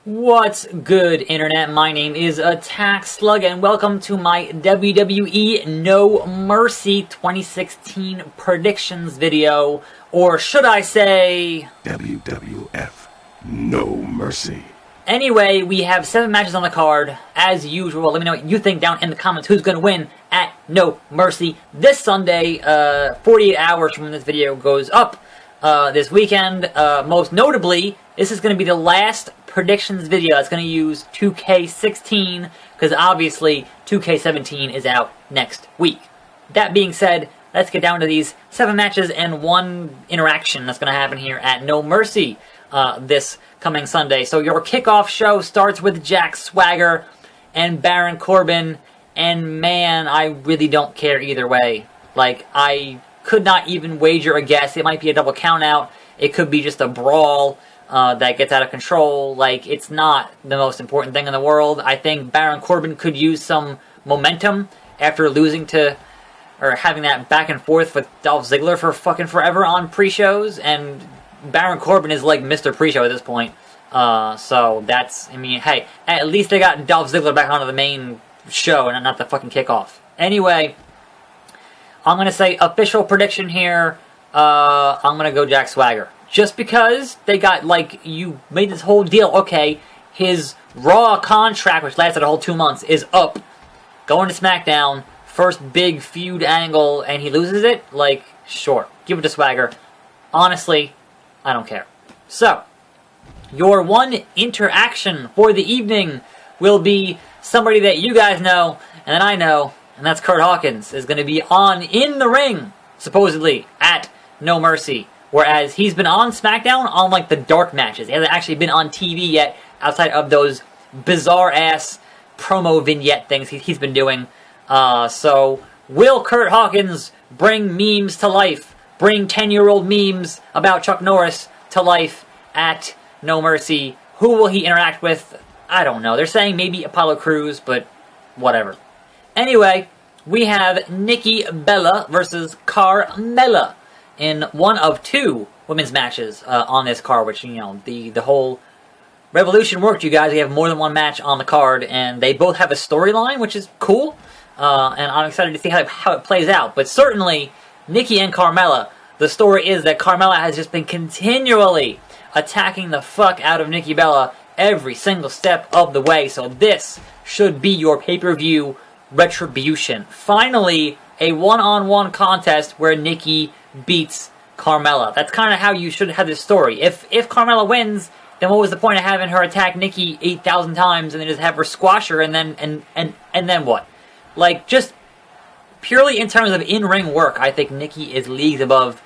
What's good, Internet? My name is attackslug, and welcome to my WWE No Mercy 2016 predictions video, or should I say... WWF No Mercy. Anyway, we have 7 matches on the card, as usual. Let me know what you think down in the comments who's going to win at No Mercy this Sunday, 48 hours from when this video goes up this weekend. Most notably, this is going to be the last predictions video that's going to use 2K16, because obviously 2K17 is out next week. That being said, let's get down to these 7 matches and 1 interaction that's going to happen here at No Mercy this coming Sunday. So your kickoff show starts with Jack Swagger and Baron Corbin, and man, I really don't care either way. Like, I could not even wager a guess. It might be a double count out. It could be just a brawl that gets out of control. Like, it's not the most important thing in the world. I think Baron Corbin could use some momentum after losing to, or having that back and forth with Dolph Ziggler for fucking forever on pre-shows, and Baron Corbin is like Mr. Pre-Show at this point. So that's, I mean, hey, at least they got Dolph Ziggler back onto the main show and not the fucking kickoff. Anyway, I'm going to say official prediction here. I'm going to go Jack Swagger. Just because they got, like, you made this whole deal. Okay, his Raw contract, which lasted a whole 2 months, is up. Going to SmackDown, first big feud angle, and he loses it? Like, sure. Give it to Swagger. Honestly, I don't care. So, your 1 interaction for the evening will be somebody that you guys know, and that I know, and that's Kurt Hawkins, is going to be on in the ring, supposedly, at No Mercy. Whereas he's been on SmackDown on, like, the dark matches. He hasn't actually been on TV yet, outside of those bizarre-ass promo vignette things he's been doing. So, will Kurt Hawkins bring memes to life? Bring 10-year-old memes about Chuck Norris to life at No Mercy? Who will he interact with? I don't know. They're saying maybe Apollo Crews, but whatever. Anyway, we have Nikki Bella versus Carmella in one of 2 women's matches on this card, which, you know, the whole revolution worked, you guys. We have more than 1 match on the card, and they both have a storyline, which is cool, and I'm excited to see how it plays out. But certainly, Nikki and Carmella, the story is that Carmella has just been continually attacking the fuck out of Nikki Bella every single step of the way, so this should be your pay-per-view retribution. Finally, a one-on-one contest where Nikki beats Carmella. That's kind of how you should have this story. If Carmella wins, then what was the point of having her attack Nikki 8,000 times and then just have her squash her and then what? Like, just purely in terms of in-ring work, I think Nikki is leagues above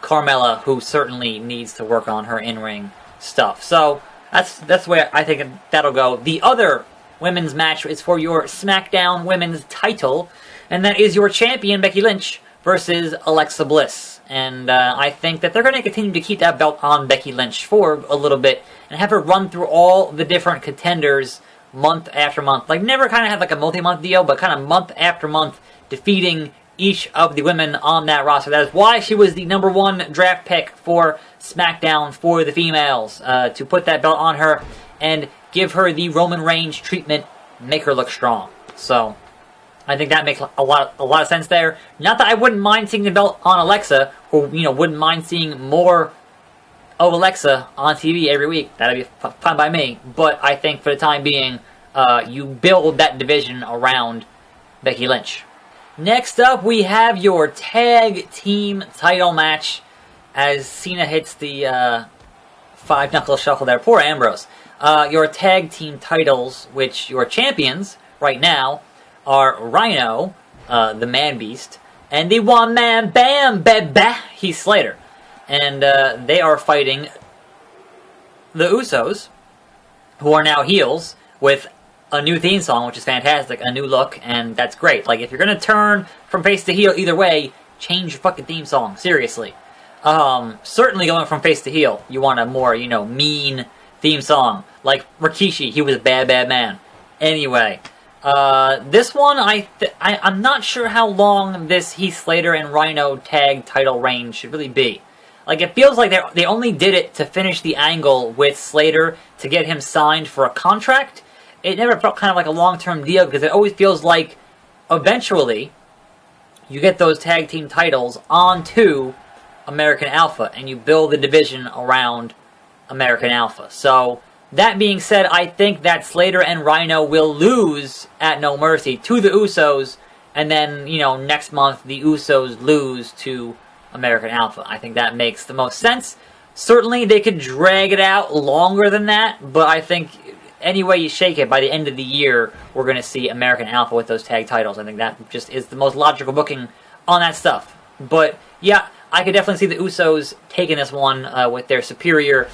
Carmella, who certainly needs to work on her in-ring stuff. So that's the way I think that'll go. The other women's match is for your SmackDown Women's title, and that is your champion Becky Lynch versus Alexa Bliss. And I think that they're going to continue to keep that belt on Becky Lynch for a little bit and have her run through all the different contenders month after month. Like, never kind of have like a multi-month deal, but kind of month after month defeating each of the women on that roster. That is why she was the #1 draft pick for SmackDown for the females, to put that belt on her and give her the Roman Reigns treatment, make her look strong. So I think that makes a lot of sense there. Not that I wouldn't mind seeing the belt on Alexa, or, you know, wouldn't mind seeing more of Alexa on TV every week. That'd be fine by me. But I think for the time being, you build that division around Becky Lynch. Next up, we have your tag team title match as Cena hits the 5-knuckle shuffle there. Poor Ambrose. Your tag team titles, which your champions right now are Rhino, the Man-Beast, and the one-man bam, baby, Heath Slater. And they are fighting the Usos, who are now heels, with a new theme song, which is fantastic, a new look, and that's great. Like, if you're going to turn from face to heel either way, change your fucking theme song, seriously. Certainly going from face to heel, you want a more, you know, mean theme song. Like Rikishi, he was a bad, bad man. Anyway, this one, I'm not sure how long this Heath Slater and Rhino tag title reign should really be. Like, it feels like they only did it to finish the angle with Slater to get him signed for a contract. It never felt kind of like a long-term deal, because it always feels like eventually you get those tag team titles onto American Alpha, and you build the division around American Alpha. So, that being said, I think that Slater and Rhino will lose at No Mercy to the Usos, and then, you know, next month the Usos lose to American Alpha. I think that makes the most sense. Certainly, they could drag it out longer than that, but I think any way you shake it, by the end of the year, we're going to see American Alpha with those tag titles. I think that just is the most logical booking on that stuff. But, yeah, I could definitely see the Usos taking this one with their superior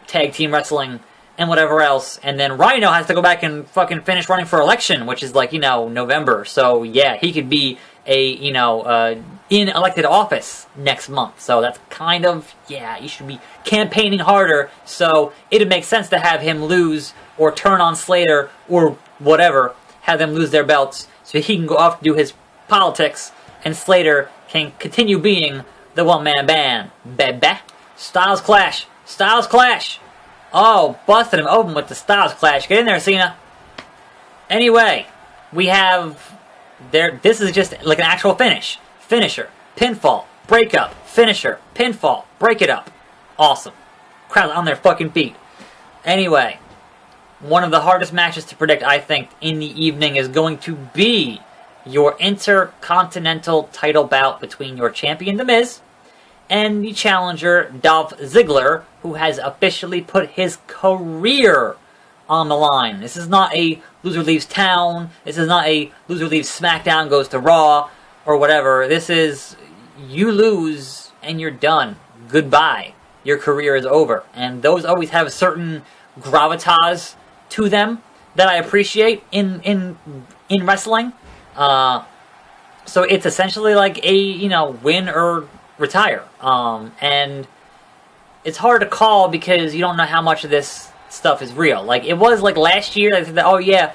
tag team wrestling and whatever else. And then Rhino has to go back and fucking finish running for election, which is like, you know, November. So, yeah, he could be a, you know, in elected office next month. So that's kind of, yeah, you should be campaigning harder. So it'd make sense to have him lose or turn on Slater or whatever, have them lose their belts so he can go off to do his politics and Slater can continue being the one-man band. Baby. Styles Clash. Styles Clash. Oh, busted him open with the Styles Clash. Get in there, Cena. Anyway, we have there. This is just like an actual finish. Finisher, pinfall, breakup, finisher, pinfall, break it up. Awesome. Crowd on their fucking feet. Anyway, one of the hardest matches to predict, I think, in the evening is going to be your Intercontinental title bout between your champion, The Miz, and the challenger, Dolph Ziggler, who has officially put his career on the line. This is not a loser leaves town. This is not a loser leaves SmackDown, goes to Raw, or whatever. This is, you lose and you're done. Goodbye. Your career is over. And those always have certain gravitas to them that I appreciate in wrestling. So it's essentially like a, you know, win or retire. And it's hard to call because you don't know how much of this stuff is real. Like, it was like last year, they said that, oh yeah,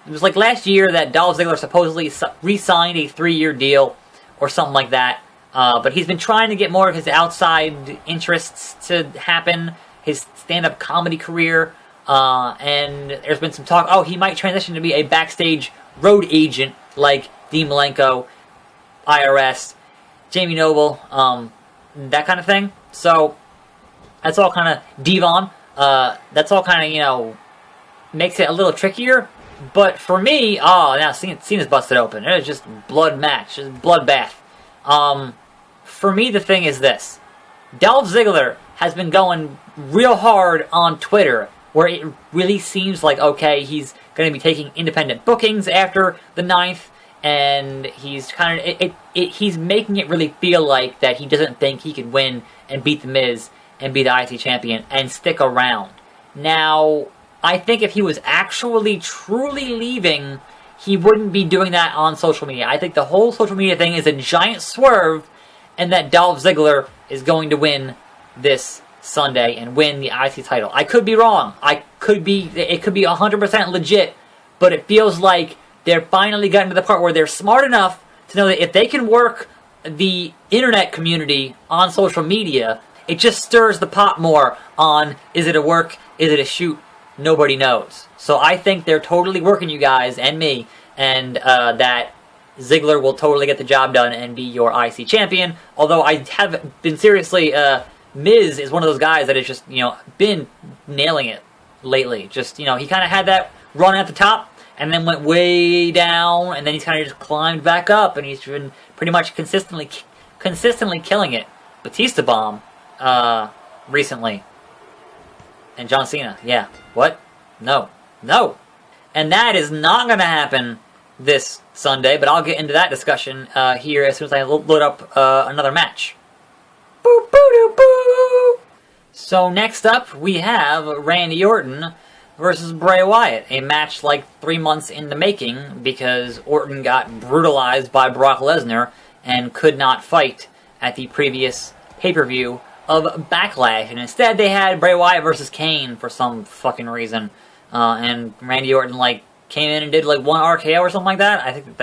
it was like last year that Dolph Ziggler supposedly re-signed a 3-year deal or something like that. But he's been trying to get more of his outside interests to happen, his stand-up comedy career. And there's been some talk, oh, he might transition to be a backstage road agent like Dean Malenko, IRS, Jamie Noble, that kind of thing. So that's all kind of Devon. That's all kind of, you know, makes it a little trickier. But for me, oh, now Cena's busted open. It was just blood match, just bloodbath. For me, the thing is this. Dolph Ziggler has been going real hard on Twitter, where it really seems like, okay, he's going to be taking independent bookings after the 9th, and he's kind of he's making it really feel like that he doesn't think he could win and beat The Miz and be the IC champion and stick around. Now, I think if he was actually truly leaving, he wouldn't be doing that on social media. I think the whole social media thing is a giant swerve, and that Dolph Ziggler is going to win this Sunday and win the IC title. I could be wrong. It could be 100% legit, but it feels like they're finally gotten to the part where they're smart enough to know that if they can work the internet community on social media, it just stirs the pot more on, is it a work, is it a shoot? Nobody knows. So I think they're totally working you guys and me, and that Ziggler will totally get the job done and be your IC champion. Although I have been seriously, Miz is one of those guys that has just, you know, been nailing it lately. Just, you know, he kind of had that run at the top and then went way down, and then he's kind of just climbed back up, and he's been pretty much consistently killing it. Batista Bomb recently. And John Cena. Yeah. What? No. No. And that is not going to happen this Sunday, but I'll get into that discussion here as soon as I load up another match. Boop, boo, doo, boo. So next up, we have Randy Orton versus Bray Wyatt. A match like 3 months in the making because Orton got brutalized by Brock Lesnar and could not fight at the previous pay-per-view of Backlash, and instead they had Bray Wyatt versus Kane for some fucking reason, and Randy Orton like came in and did like one RKO or something like that. I think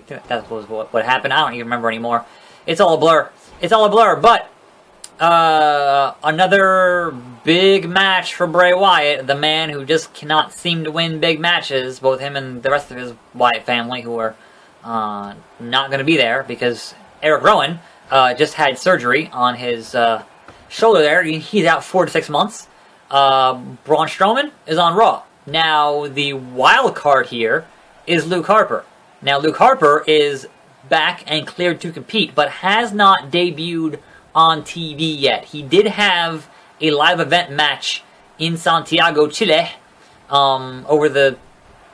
that was what happened. I don't even remember anymore. It's all a blur. It's all a blur. But Another big match for Bray Wyatt, the man who just cannot seem to win big matches. Both him and the rest of his Wyatt family, who are not going to be there because Eric Rowan just had surgery on his shoulder there. He's out 4 to 6 months. Braun Strowman is on Raw. Now, the wild card here is Luke Harper. Now, Luke Harper is back and cleared to compete, but has not debuted on TV yet. He did have a live event match in Santiago, Chile, over the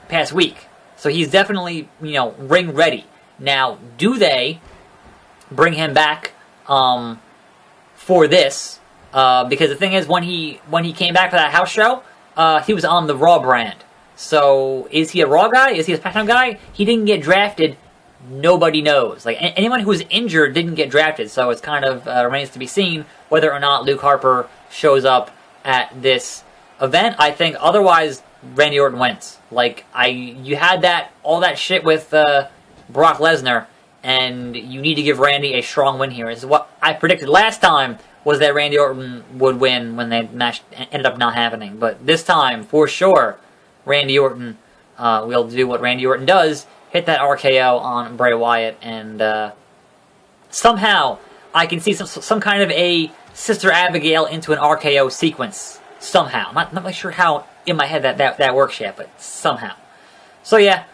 past week. So he's definitely, ring ready. Now, do they bring him back for this? Because the thing is, when he came back for that house show, he was on the Raw brand. So, is he a Raw guy? Is he a SmackDown guy? He didn't get drafted. Nobody knows. Like, anyone who was injured didn't get drafted, so it's kind of remains to be seen whether or not Luke Harper shows up at this event. I think otherwise, Randy Orton wins. Like, you had all that shit with Brock Lesnar, and you need to give Randy a strong win here. This is what I predicted last time, was that Randy Orton would win when the match ended up not happening. But this time, for sure, Randy Orton will do what Randy Orton does, hit that RKO on Bray Wyatt, and somehow I can see some kind of a Sister Abigail into an RKO sequence. Somehow. I'm not really sure how in my head that works yet, but somehow. So yeah,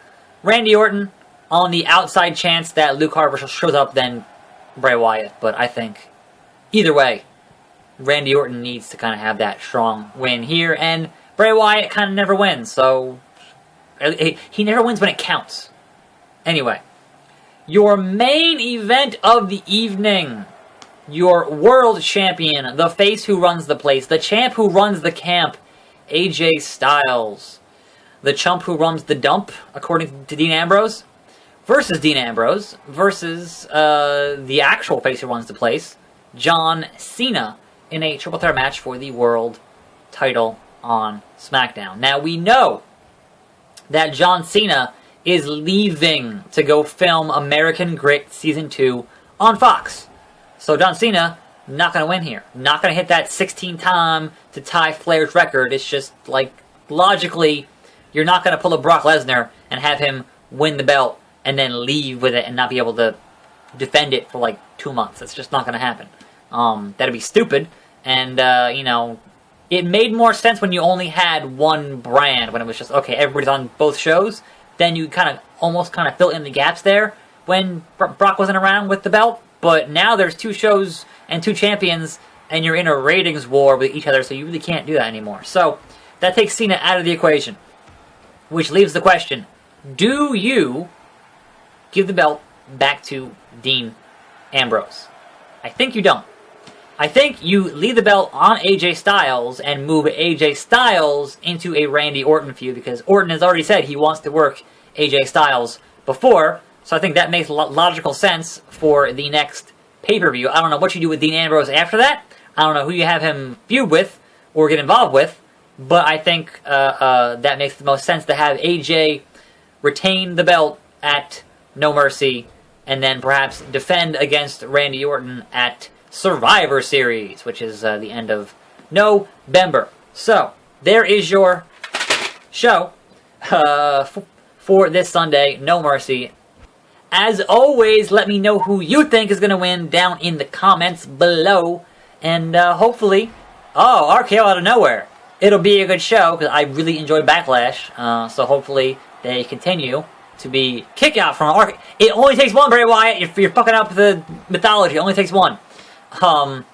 Randy Orton on the outside chance that Luke Harper shows up, then Bray Wyatt. But I think either way, Randy Orton needs to kind of have that strong win here, and Bray Wyatt kind of never wins, so he never wins when it counts. Anyway, your main event of the evening, your world champion, the face who runs the place, the champ who runs the camp, AJ Styles, the chump who runs the dump, according to Dean Ambrose, versus Dean Ambrose, versus the actual face who runs the place, John Cena, in a triple threat match for the world title on SmackDown. Now, we know that John Cena is leaving to go film American Grit Season 2 on Fox. So John Cena, not going to win here. Not going to hit that 16-time to tie Flair's record. It's just, like, logically, you're not going to pull a Brock Lesnar and have him win the belt and then leave with it and not be able to defend it for, like, 2 months. That's just not going to happen. That'd be stupid. And, it made more sense when you only had one brand, when it was just, okay, everybody's on both shows. Then you almost fill in the gaps there when Brock wasn't around with the belt. But now there's 2 shows and 2 champions, and you're in a ratings war with each other, so you really can't do that anymore. So that takes Cena out of the equation, which leaves the question, do you give the belt back to Dean Ambrose? I think you don't. I think you leave the belt on AJ Styles and move AJ Styles into a Randy Orton feud, because Orton has already said he wants to work AJ Styles before, so I think that makes logical sense for the next pay-per-view. I don't know what you do with Dean Ambrose after that. I don't know who you have him feud with or get involved with, but I think that makes the most sense to have AJ retain the belt at No Mercy and then perhaps defend against Randy Orton at Survivor Series, which is the end of November. So, there is your show for this Sunday, No Mercy. As always, let me know who you think is going to win down in the comments below. And hopefully, RKO out of nowhere. It'll be a good show, because I really enjoyed Backlash. So hopefully, they continue to be kick out from RKO. It only takes one, Bray Wyatt. If you're fucking up the mythology, it only takes one. And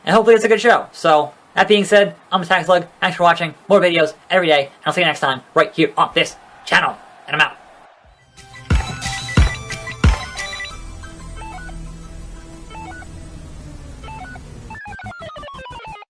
hopefully it's a good show. So, that being said, I'm attackslug. Thanks for watching. More videos every day. And I'll see you next time right here on this channel. And I'm out.